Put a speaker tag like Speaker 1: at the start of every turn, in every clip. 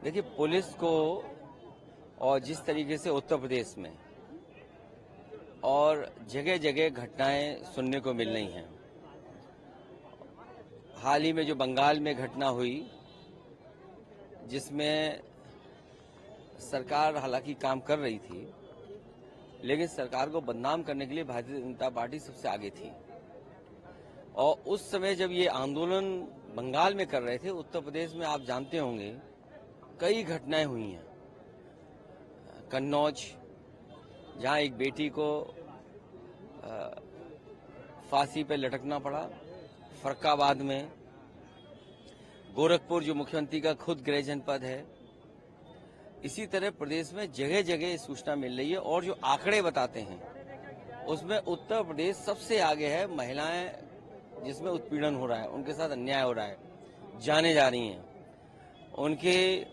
Speaker 1: देखिए, पुलिस को और जिस तरीके से उत्तर प्रदेश में और जगह जगह घटनाएं सुनने को मिल रही हैं। हाल ही में जो बंगाल में घटना हुई, जिसमें सरकार हालांकि काम कर रही थी, लेकिन सरकार को बदनाम करने के लिए भारतीय जनता पार्टी सबसे आगे थी। और उस समय जब ये आंदोलन बंगाल में कर रहे थे, उत्तर प्रदेश में आप जानते होंगे कई घटनाएं हुई हैं। कन्नौज, जहां एक बेटी को फांसी पे लटकना पड़ा, फरक्काबाद में, गोरखपुर जो मुख्यमंत्री का खुद गृह जनपद है। इसी तरह प्रदेश में जगह जगह सूचना मिल रही है और जो आंकड़े बताते हैं उसमें उत्तर प्रदेश सबसे आगे है। महिलाएं जिसमें उत्पीड़न हो रहा है, उनके साथ अन्याय हो रहा है, जाने जा रही हैं, उनके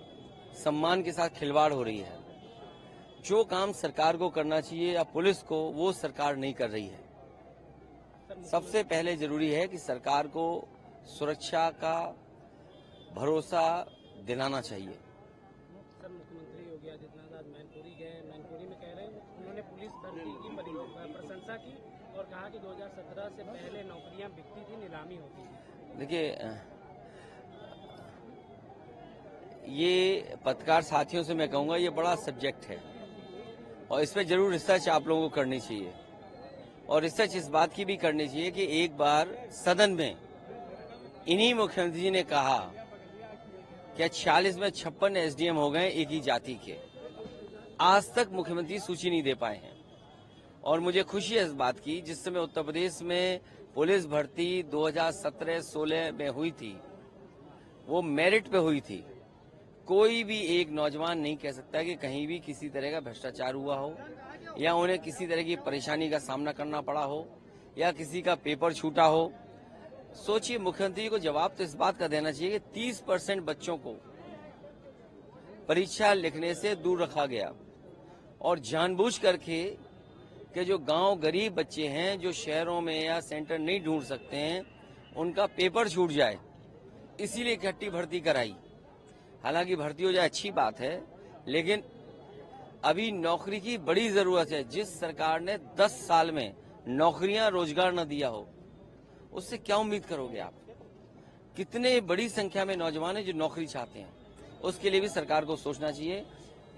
Speaker 1: सम्मान के साथ खिलवाड़ हो रही है। जो काम सरकार को करना चाहिए या पुलिस को, वो सरकार नहीं कर रही है। सबसे पहले जरूरी है कि सरकार को सुरक्षा का भरोसा दिलाना चाहिए।
Speaker 2: सर, मुख्यमंत्री योगी आदित्यनाथ मैनपुरी गए, मैनपुरी में कह रहे हैं उन्होंने पुलिस भर्ती की प्रशंसा की और कहा कि 2017 से पहले नौकरियां बिकती थी, नीलामी होती थी।
Speaker 1: देखिए, ये पत्रकार साथियों से मैं कहूंगा ये बड़ा सब्जेक्ट है और इस पर जरूर रिसर्च आप लोगों को करनी चाहिए। और रिसर्च इस बात की भी करनी चाहिए कि एक बार सदन में इन्हीं मुख्यमंत्री जी ने कहा कि 46 में 56 एसडीएम हो गए एक ही जाति के। आज तक मुख्यमंत्री सूची नहीं दे पाए हैं और मुझे खुशी है इस बात की। जिस समय उत्तर प्रदेश में पुलिस भर्ती 2017-16 में हुई थी, वो मेरिट पे हुई थी। कोई भी एक नौजवान नहीं कह सकता कि कहीं भी किसी तरह का भ्रष्टाचार हुआ हो या उन्हें किसी तरह की परेशानी का सामना करना पड़ा हो या किसी का पेपर छूटा हो। सोचिए, मुख्यमंत्री को जवाब तो इस बात का देना चाहिए कि 30% बच्चों को परीक्षा लिखने से दूर रखा गया और जानबूझ करके कि जो गांव गरीब बच्चे हैं, जो शहरों में या सेंटर नहीं ढूंढ सकते हैं, उनका पेपर छूट जाए, इसीलिए इकट्ठी भर्ती कराई। हालांकि भर्ती हो जाए अच्छी बात है, लेकिन अभी नौकरी की बड़ी जरूरत है। जिस सरकार ने 10 साल में नौकरियां, रोजगार न दिया हो, उससे क्या उम्मीद करोगे आप? कितने बड़ी संख्या में नौजवान हैं जो नौकरी चाहते हैं, उसके लिए भी सरकार को सोचना चाहिए।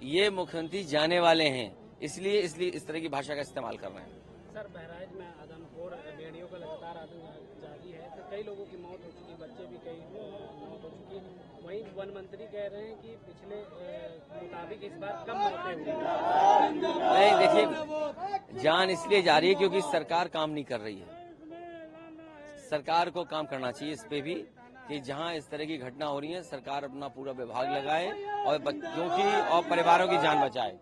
Speaker 1: ये मुख्यमंत्री जाने वाले हैं, इसलिए इस तरह की भाषा का इस्तेमाल कर रहे हैं।
Speaker 2: सर, बहराइच में आदमखोर भेड़ियों का लगातार आतंक जारी है, तो कई लोगों की मौत हो चुकी, बच्चे भी कई मौत हो चुकी है। वहीं वन मंत्री कह रहे हैं कि पिछले मुताबिक इस बार कम मौतें हुई।
Speaker 1: नहीं, देखिए, जान इसलिए जा रही है क्योंकि सरकार काम नहीं कर रही है। सरकार को काम करना चाहिए इस पे भी कि जहां इस तरह की घटना हो रही है, सरकार अपना पूरा विभाग लगाए और बच्चों की और परिवारों की जान बचाए।